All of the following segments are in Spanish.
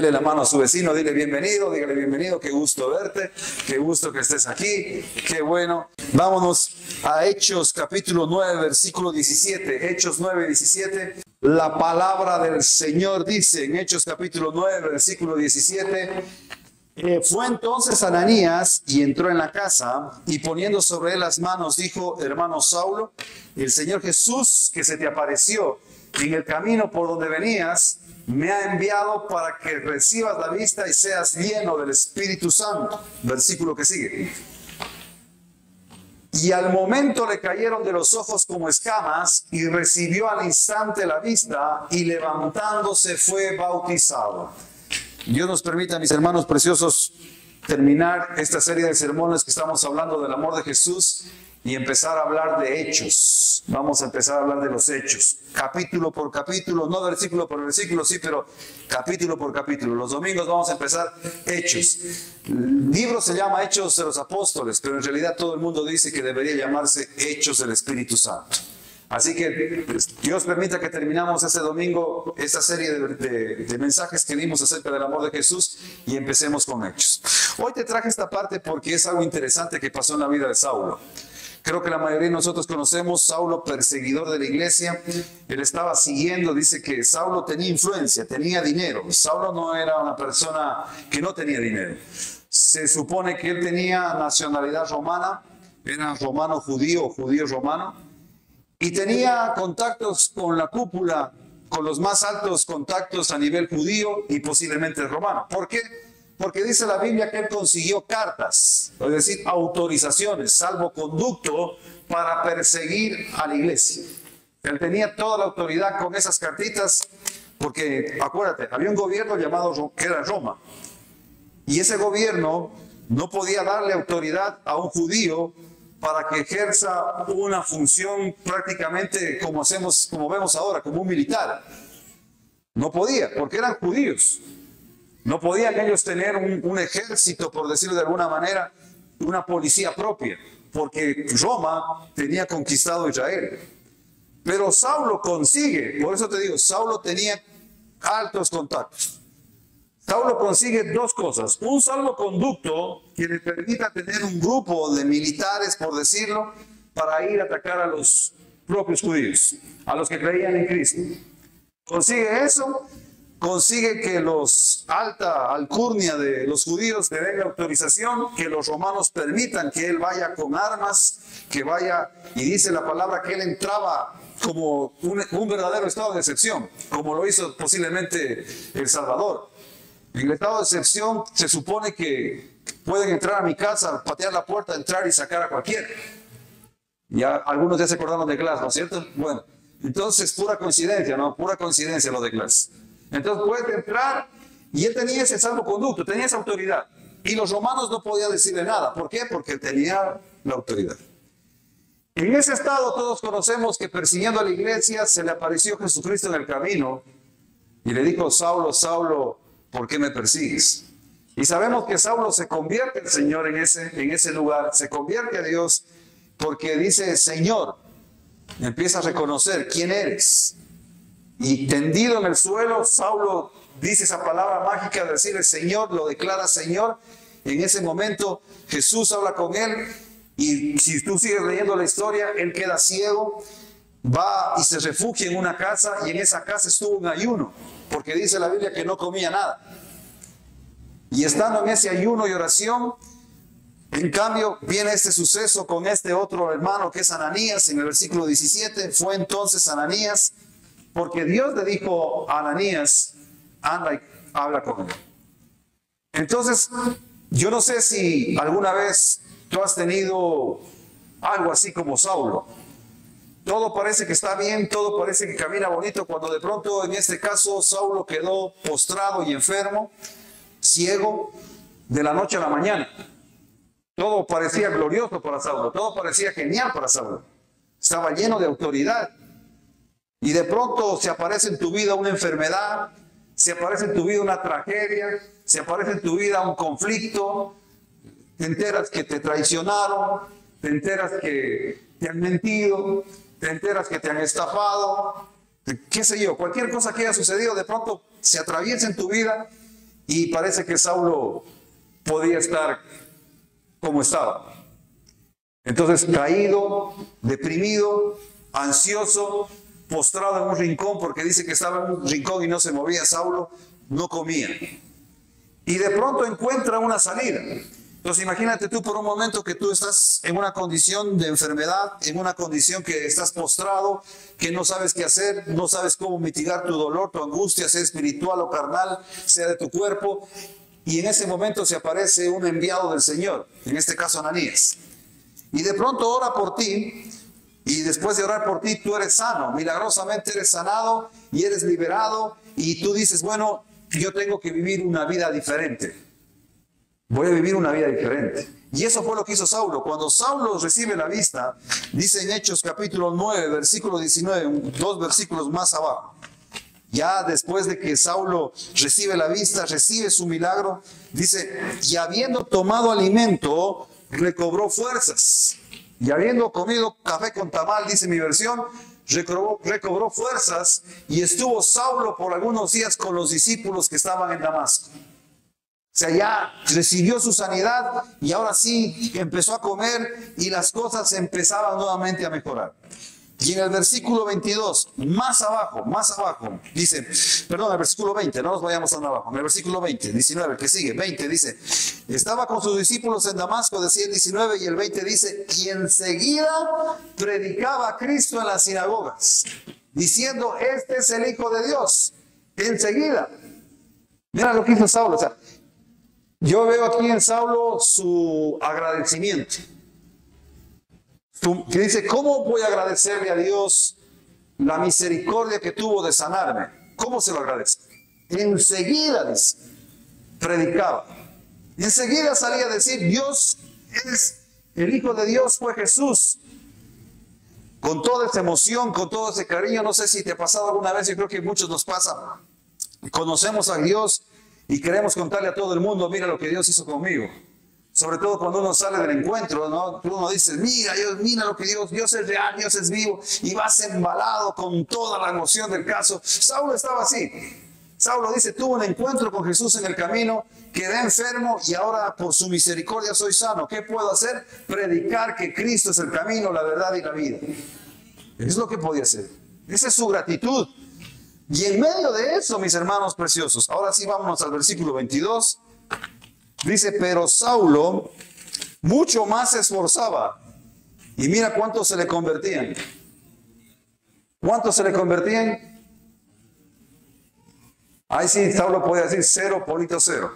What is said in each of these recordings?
Dele la mano a su vecino, dile bienvenido, dígale bienvenido, qué gusto verte, qué gusto que estés aquí, qué bueno. Vámonos a Hechos capítulo 9, versículo 17. Hechos 9, 17. La palabra del Señor dice en Hechos capítulo 9, versículo 17. Fue entonces Ananías y entró en la casa y poniendo sobre él las manos dijo: hermano Saulo, el Señor Jesús que se te apareció en el camino por donde venías me ha enviado para que recibas la vista y seas lleno del Espíritu Santo. Versículo que sigue. Y al momento le cayeron de los ojos como escamas y recibió al instante la vista y levantándose fue bautizado. Dios nos permita, mis hermanos preciosos, terminar esta serie de sermones que estamos hablando del amor de Jesús y empezar a hablar de hechos. Vamos a empezar a hablar de los hechos, capítulo por capítulo, no versículo por versículo, sí, pero capítulo por capítulo. Los domingos vamos a empezar hechos. El libro se llama Hechos de los Apóstoles, pero en realidad todo el mundo dice que debería llamarse Hechos del Espíritu Santo. Así que Dios permita que terminamos este domingo esta serie de mensajes que dimos acerca del amor de Jesús y empecemos con hechos. Hoy te traje esta parte porque es algo interesante que pasó en la vida de Saulo. Creo que la mayoría de nosotros conocemos Saulo, perseguidor de la iglesia. Él estaba siguiendo, dice que Saulo tenía influencia, tenía dinero. Saulo no era una persona que no tenía dinero. Se supone que él tenía nacionalidad romana, era romano judío o judío romano. Y tenía contactos con la cúpula, con los más altos contactos a nivel judío y posiblemente romano. ¿Por qué? Porque dice la Biblia que él consiguió cartas, es decir, autorizaciones, salvoconducto para perseguir a la iglesia. Él tenía toda la autoridad con esas cartitas, porque acuérdate, había un gobierno llamado que era Roma. Y ese gobierno no podía darle autoridad a un judío para que ejerza una función prácticamente como vemos ahora, como un militar. No podía, porque eran judíos. No podían ellos tener un ejército, por decirlo de alguna manera, una policía propia, porque Roma tenía conquistado Israel. Pero Saulo consigue, por eso te digo, Saulo tenía altos contactos. Saulo consigue dos cosas: un salvoconducto que le permita tener un grupo de militares, por decirlo, para ir a atacar a los propios judíos, a los que creían en Cristo. Consigue eso, consigue que los alta alcurnia de los judíos le den la autorización, que los romanos permitan que él vaya con armas, que vaya, y dice la palabra que él entraba como un verdadero estado de excepción, como lo hizo posiblemente El Salvador. En el estado de excepción se supone que pueden entrar a mi casa, patear la puerta, entrar y sacar a cualquiera. Ya algunos ya se acordaron de Glass, ¿no es cierto? Bueno, entonces pura coincidencia, ¿no? Pura coincidencia lo de Glass. Entonces puede entrar y él tenía ese salvoconducto, tenía esa autoridad. Y los romanos no podían decirle nada. ¿Por qué? Porque tenía la autoridad. En ese estado todos conocemos que persiguiendo a la iglesia se le apareció Jesucristo en el camino y le dijo: Saulo, Saulo, ¿por qué me persigues? Y sabemos que Saulo se convierte al Señor en ese lugar, se convierte a Dios porque dice: Señor, empieza a reconocer quién eres. Y tendido en el suelo, Saulo dice esa palabra mágica de decirle Señor, lo declara Señor. En ese momento Jesús habla con él y si tú sigues leyendo la historia, él queda ciego, va y se refugia en una casa y en esa casa estuvo en ayuno, porque dice la Biblia que no comía nada. Y estando en ese ayuno y oración, en cambio viene este suceso con este otro hermano que es Ananías. En el versículo 17, fue entonces Ananías, porque Dios le dijo a Ananías: anda y habla con él. Entonces, yo no sé si alguna vez tú has tenido algo así como Saulo. Todo parece que está bien, todo parece que camina bonito, cuando de pronto, en este caso, Saulo quedó postrado y enfermo, ciego, de la noche a la mañana. Todo parecía glorioso para Saulo, todo parecía genial para Saulo. Estaba lleno de autoridad. Y de pronto se aparece en tu vida una enfermedad, se aparece en tu vida una tragedia, se aparece en tu vida un conflicto, te enteras que te traicionaron, te enteras que te han mentido, te enteras que te han estafado, qué sé yo, cualquier cosa que haya sucedido de pronto se atraviesa en tu vida y parece que Saulo podía estar como estaba. Entonces, caído, deprimido, ansioso, postrado en un rincón, porque dice que estaba en un rincón y no se movía Saulo, no comía. Y de pronto encuentra una salida. Entonces imagínate tú por un momento que tú estás en una condición de enfermedad, en una condición que estás postrado, que no sabes qué hacer, no sabes cómo mitigar tu dolor, tu angustia, sea espiritual o carnal, sea de tu cuerpo. Y en ese momento se aparece un enviado del Señor, en este caso Ananías. Y de pronto ora por ti, y después de orar por ti tú eres sano, milagrosamente eres sanado y eres liberado, y tú dices, bueno, yo tengo que vivir una vida diferente. Voy a vivir una vida diferente. Y eso fue lo que hizo Saulo. Cuando Saulo recibe la vista, dice en Hechos capítulo 9, versículo 19, 2 versículos más abajo. Ya después de que Saulo recibe la vista, recibe su milagro, dice, y habiendo tomado alimento, recobró fuerzas. Y habiendo comido café con tamal, dice mi versión, recobró fuerzas, y estuvo Saulo por algunos días con los discípulos que estaban en Damasco. O sea, ya recibió su sanidad y ahora sí empezó a comer y las cosas empezaban nuevamente a mejorar. Y en el versículo 22, más abajo, dice, perdón, el versículo 20, no nos vayamos tan abajo, en el versículo 20, 19, que sigue, 20 dice, estaba con sus discípulos en Damasco, decía el 19, y el 20 dice, y enseguida predicaba a Cristo en las sinagogas, diciendo, este es el Hijo de Dios. Enseguida. Mira lo que hizo Saulo, o sea, yo veo aquí en Saulo su agradecimiento. Que dice, ¿cómo voy a agradecerle a Dios la misericordia que tuvo de sanarme? ¿Cómo se lo agradezco? Enseguida, dice, predicaba. Enseguida salía a decir, Dios es el Hijo de Dios, fue Jesús. Con toda esa emoción, con todo ese cariño, no sé si te ha pasado alguna vez, yo creo que a muchos nos pasa. Conocemos a Dios y queremos contarle a todo el mundo, mira lo que Dios hizo conmigo. Sobre todo cuando uno sale del encuentro, ¿no? Uno dice, mira lo que Dios es real, Dios es vivo, y vas embalado con toda la emoción del caso. Saulo estaba así. Saulo dice, tuvo un encuentro con Jesús en el camino, quedé enfermo y ahora por su misericordia soy sano. ¿Qué puedo hacer? Predicar que Cristo es el camino, la verdad y la vida. Es lo que podía hacer. Esa es su gratitud. Y en medio de eso, mis hermanos preciosos, ahora sí vámonos al versículo 22. Dice, pero Saulo mucho más se esforzaba. Y mira cuántos se le convertían. ¿Cuántos se le convertían? Ahí sí, Saulo podía decir 0.0.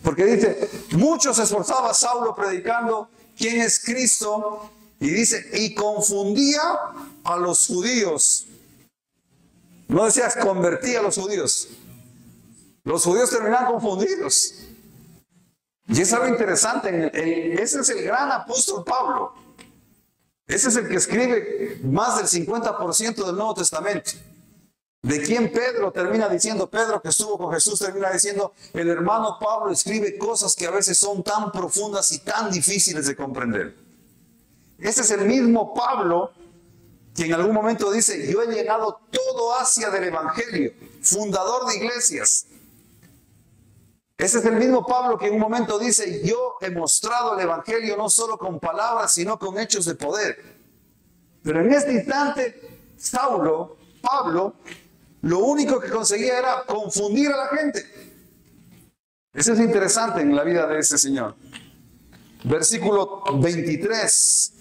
Porque dice, mucho se esforzaba Saulo predicando quién es Cristo. Y dice, y confundía a los judíos. No decías convertía a los judíos. Los judíos terminaban confundidos. Y es algo interesante, ese es el gran apóstol Pablo. Ese es el que escribe más del 50% del Nuevo Testamento. De quien Pedro termina diciendo, Pedro que estuvo con Jesús termina diciendo, el hermano Pablo escribe cosas que a veces son tan profundas y tan difíciles de comprender. Ese es el mismo Pablo que en algún momento dice, yo he llenado todo Asia del Evangelio, fundador de iglesias. Ese es el mismo Pablo que en un momento dice, yo he mostrado el Evangelio no solo con palabras, sino con hechos de poder. Pero en este instante, Pablo, lo único que conseguía era confundir a la gente. Eso es interesante en la vida de ese señor. Versículo 23.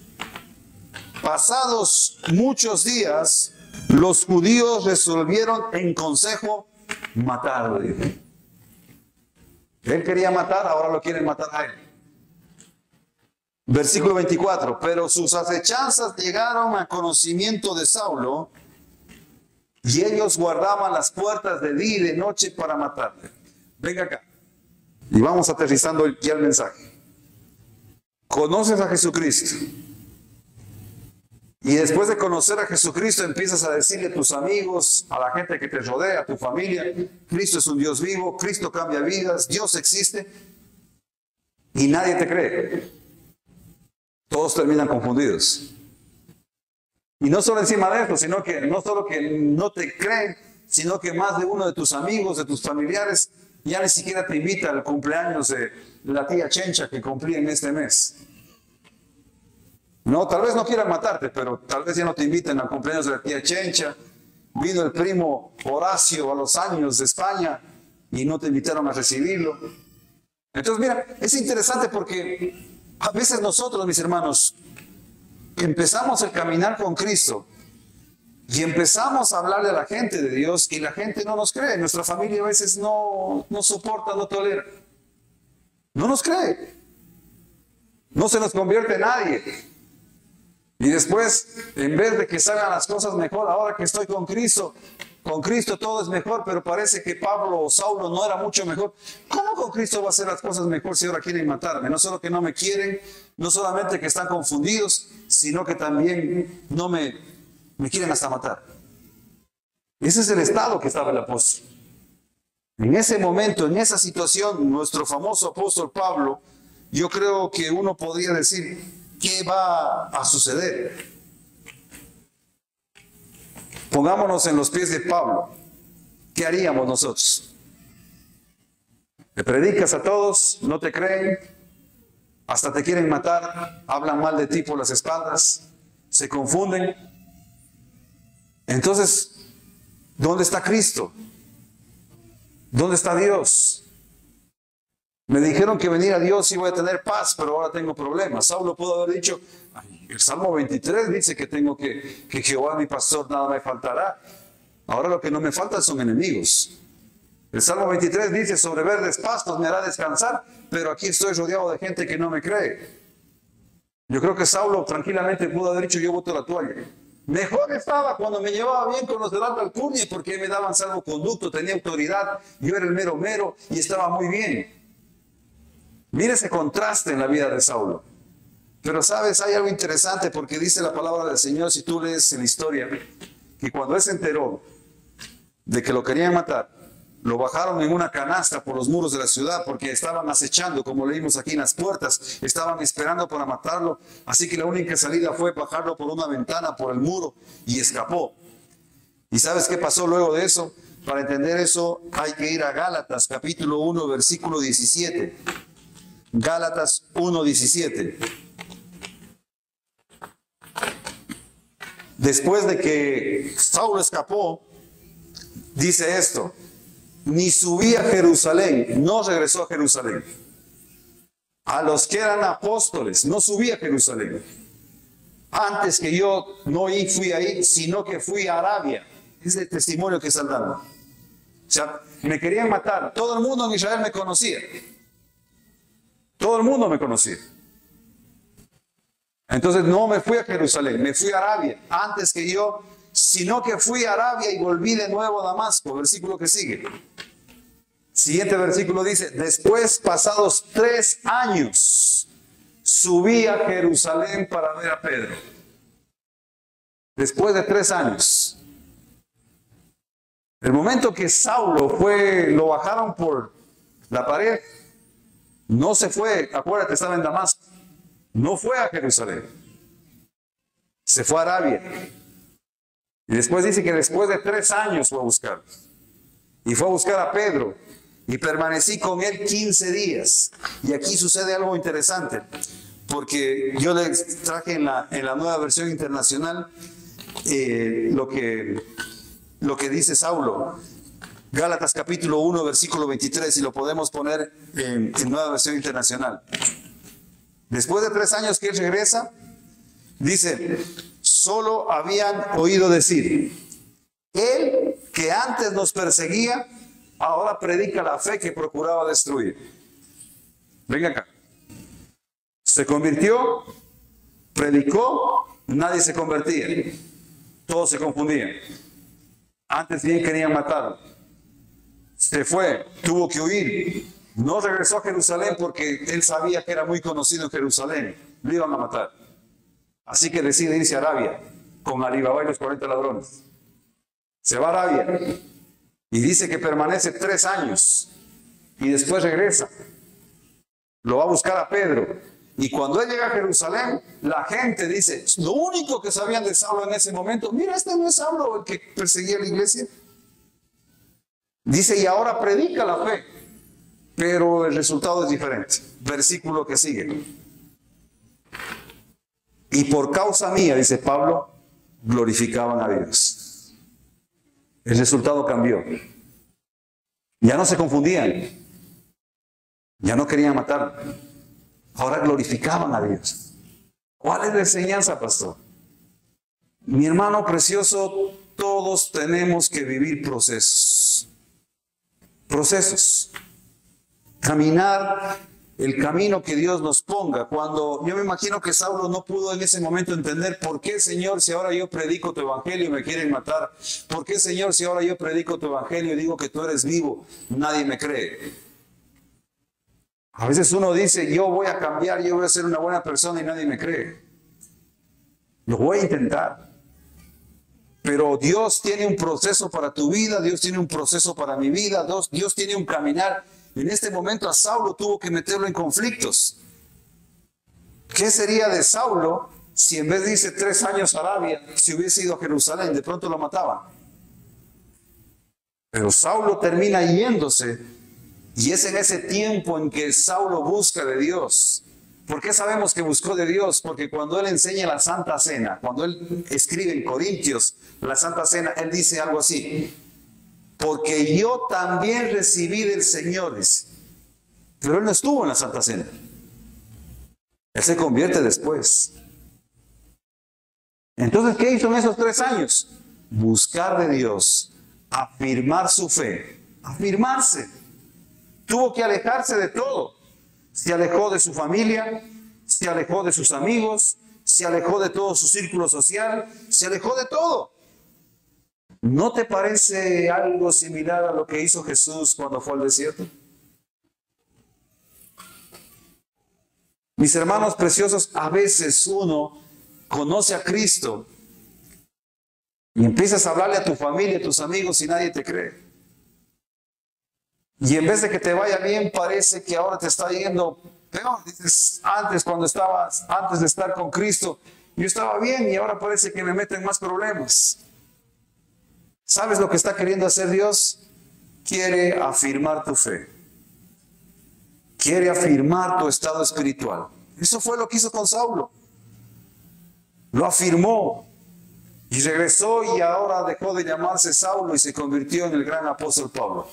Pasados muchos días, los judíos resolvieron en consejo matarlo. Él quería matar, ahora lo quieren matar a él. Versículo 24. Pero sus acechanzas llegaron a conocimiento de Saulo y ellos guardaban las puertas de día y de noche para matarle. Venga acá. Y vamos aterrizando ya el mensaje. Conoces a Jesucristo. Y después de conocer a Jesucristo empiezas a decirle a tus amigos, a la gente que te rodea, a tu familia, Cristo es un Dios vivo, Cristo cambia vidas, Dios existe, y nadie te cree. Todos terminan confundidos. Y no solo encima de esto, sino que no solo que no te creen, sino que más de uno de tus amigos, de tus familiares, ya ni siquiera te invita al cumpleaños de la tía Chencha que cumplía en este mes. No, tal vez no quieran matarte, pero tal vez ya no te inviten al cumpleaños de la tía Chencha. Vino el primo Horacio a los años de España y no te invitaron a recibirlo. Entonces, mira, es interesante porque a veces nosotros, mis hermanos, empezamos el caminar con Cristo y empezamos a hablarle a la gente de Dios y la gente no nos cree. Nuestra familia a veces no soporta, no tolera. No nos cree. No se nos convierte en nadie. Y después, en vez de que salgan las cosas mejor, ahora que estoy con Cristo todo es mejor, pero parece que Pablo o Saulo no era mucho mejor. ¿Cómo con Cristo va a ser las cosas mejor si ahora quieren matarme? No solo que no me quieren, no solamente que están confundidos, sino que también no me quieren hasta matar. Ese es el estado que estaba el apóstol. En ese momento, en esa situación, nuestro famoso apóstol Pablo, yo creo que uno podría decir, ¿qué va a suceder? Pongámonos en los pies de Pablo. ¿Qué haríamos nosotros? Le predicas a todos, no te creen, hasta te quieren matar, hablan mal de ti por las espaldas, se confunden. Entonces, ¿dónde está Cristo? ¿Dónde está Dios? Me dijeron que venir a Dios iba a tener paz, pero ahora tengo problemas. Saulo pudo haber dicho, el Salmo 23 dice que tengo que Jehová mi pastor, nada me faltará. Ahora lo que no me falta son enemigos. El Salmo 23 dice, sobre verdes pastos me hará descansar, pero aquí estoy rodeado de gente que no me cree. Yo creo que Saulo tranquilamente pudo haber dicho, yo boto la toalla. Mejor estaba cuando me llevaba bien con los de la alta alcurnia, porque me daban salvoconducto, tenía autoridad, yo era el mero mero y estaba muy bien. Mire ese contraste en la vida de Saulo. Pero sabes, hay algo interesante porque dice la palabra del Señor, si tú lees en la historia, que cuando él se enteró de que lo querían matar, lo bajaron en una canasta por los muros de la ciudad porque estaban acechando, como leímos aquí en las puertas, estaban esperando para matarlo. Así que la única salida fue bajarlo por una ventana, por el muro, y escapó. ¿Y sabes qué pasó luego de eso? Para entender eso hay que ir a Gálatas, capítulo 1, versículo 17. Gálatas 1:17. Después de que Saulo escapó, dice esto, ni subí a Jerusalén, no regresó a Jerusalén. A los que eran apóstoles, no subí a Jerusalén. Antes que yo no fui ahí, sino que fui a Arabia. Es el testimonio que están dando. O sea, me querían matar. Todo el mundo en Israel me conocía. Todo el mundo me conocía. Entonces no me fui a Jerusalén, me fui a Arabia. Antes que yo, sino que fui a Arabia y volví de nuevo a Damasco. Versículo que sigue. Siguiente versículo dice, después pasados 3 años, subí a Jerusalén para ver a Pedro. Después de 3 años. El momento que Saulo lo bajaron por la pared, no se fue, acuérdate, estaba en Damasco. No fue a Jerusalén. Se fue a Arabia. Y después dice que después de 3 años fue a buscar. Y fue a buscar a Pedro. Y permanecí con él 15 días. Y aquí sucede algo interesante. Porque yo les traje en la nueva versión internacional lo que dice Saulo. Gálatas capítulo 1, versículo 23, y lo podemos poner en nueva versión internacional. Después de 3 años que él regresa, dice, solo habían oído decir, él que antes nos perseguía, ahora predica la fe que procuraba destruir. Venga acá. Se convirtió, predicó, nadie se convertía. Todos se confundían. Antes bien querían matarlo. Se fue, tuvo que huir. No regresó a Jerusalén porque él sabía que era muy conocido en Jerusalén. Lo iban a matar. Así que decide irse a Arabia con Alibaba y los 40 ladrones. Se va a Arabia y dice que permanece 3 años y después regresa. Lo va a buscar a Pedro. Y cuando él llega a Jerusalén, la gente dice, lo único que sabían de Saulo en ese momento, mira, este no es Saulo el que perseguía a la iglesia. Dice, y ahora predica la fe, pero el resultado es diferente. Versículo que sigue. Y por causa mía, dice Pablo, glorificaban a Dios. El resultado cambió. Ya no se confundían. Ya no querían matar. Ahora glorificaban a Dios. ¿Cuál es la enseñanza, pastor? Mi hermano precioso, todos tenemos que vivir procesos. Procesos. Caminar el camino que Dios nos ponga. Cuando yo me imagino que Saulo no pudo en ese momento entender por qué, Señor, si ahora yo predico tu evangelio y me quieren matar. ¿Por qué, Señor, si ahora yo predico tu evangelio y digo que tú eres vivo, nadie me cree? A veces uno dice, yo voy a cambiar, yo voy a ser una buena persona y nadie me cree. Lo voy a intentar. Pero Dios tiene un proceso para tu vida, Dios tiene un proceso para mi vida, Dios tiene un caminar. En este momento a Saulo tuvo que meterlo en conflictos. ¿Qué sería de Saulo si en vez de irse 3 años a Arabia, si hubiese ido a Jerusalén, de pronto lo mataban? Pero Saulo termina yéndose, y es en ese tiempo en que Saulo busca de Dios. ¿Por qué sabemos que buscó de Dios? Porque cuando él enseña la Santa Cena, cuando él escribe en Corintios la Santa Cena, él dice algo así: porque yo también recibí del Señor, dice. Pero él no estuvo en la Santa Cena. Él se convierte después. Entonces, ¿qué hizo en esos 3 años? Buscar de Dios, afirmar su fe, afirmarse. Tuvo que alejarse de todo. Se alejó de su familia, se alejó de sus amigos, se alejó de todo su círculo social, se alejó de todo. ¿No te parece algo similar a lo que hizo Jesús cuando fue al desierto? Mis hermanos preciosos, a veces uno conoce a Cristo y empiezas a hablarle a tu familia, a tus amigos y nadie te cree. Y en vez de que te vaya bien, parece que ahora te está yendo peor. Dices, antes de estar con Cristo, yo estaba bien y ahora parece que me meten más problemas. ¿Sabes lo que está queriendo hacer Dios? Quiere afirmar tu fe. Quiere afirmar tu estado espiritual. Eso fue lo que hizo con Saulo. Lo afirmó y regresó, y ahora dejó de llamarse Saulo y se convirtió en el gran apóstol Pablo.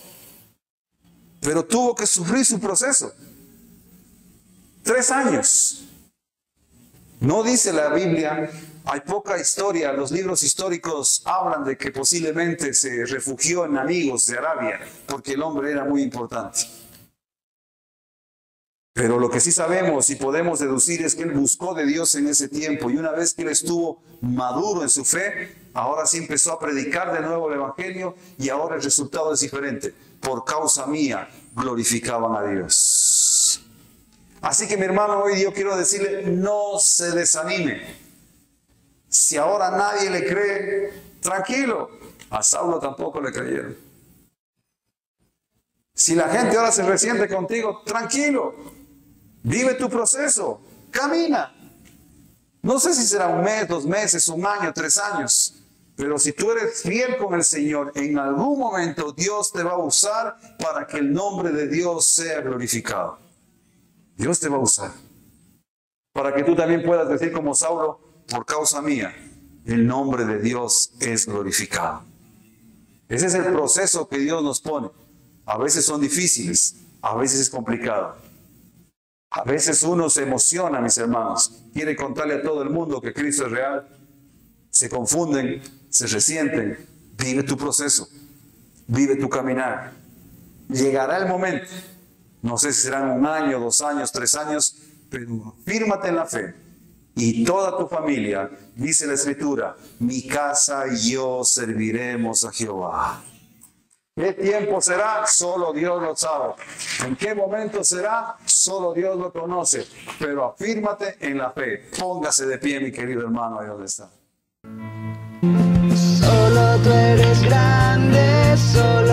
Pero tuvo que sufrir su proceso. 3 años. No dice la Biblia, hay poca historia, los libros históricos hablan de que posiblemente se refugió en amigos de Arabia, porque el hombre era muy importante. Pero lo que sí sabemos y podemos deducir es que él buscó de Dios en ese tiempo, y una vez que él estuvo maduro en su fe, ahora sí empezó a predicar de nuevo el evangelio, y ahora el resultado es diferente. Por causa mía glorificaban a Dios. Así que mi hermano, hoy yo quiero decirle, no se desanime. Si ahora nadie le cree, tranquilo. A Saulo tampoco le creyeron. Si la gente ahora se resiente contigo, tranquilo. Vive tu proceso. Camina. No sé si será 1 mes, 2 meses, 1 año, 3 años. Pero si tú eres fiel con el Señor, en algún momento Dios te va a usar para que el nombre de Dios sea glorificado. Dios te va a usar. Para que tú también puedas decir como Saulo, por causa mía, el nombre de Dios es glorificado. Ese es el proceso que Dios nos pone. A veces son difíciles, a veces es complicado. A veces uno se emociona, mis hermanos, quiere contarle a todo el mundo que Cristo es real. Se confunden, se resienten. Vive tu proceso, vive tu caminar. Llegará el momento, no sé si serán 1 año, 2 años, 3 años, pero fírmate en la fe. Y toda tu familia, dice la Escritura, mi casa y yo serviremos a Jehová. ¿Qué tiempo será? Solo Dios lo sabe. ¿En qué momento será? Solo Dios lo conoce. Pero afírmate en la fe. Póngase de pie, mi querido hermano, ahí donde está. Solo tú eres grande, solo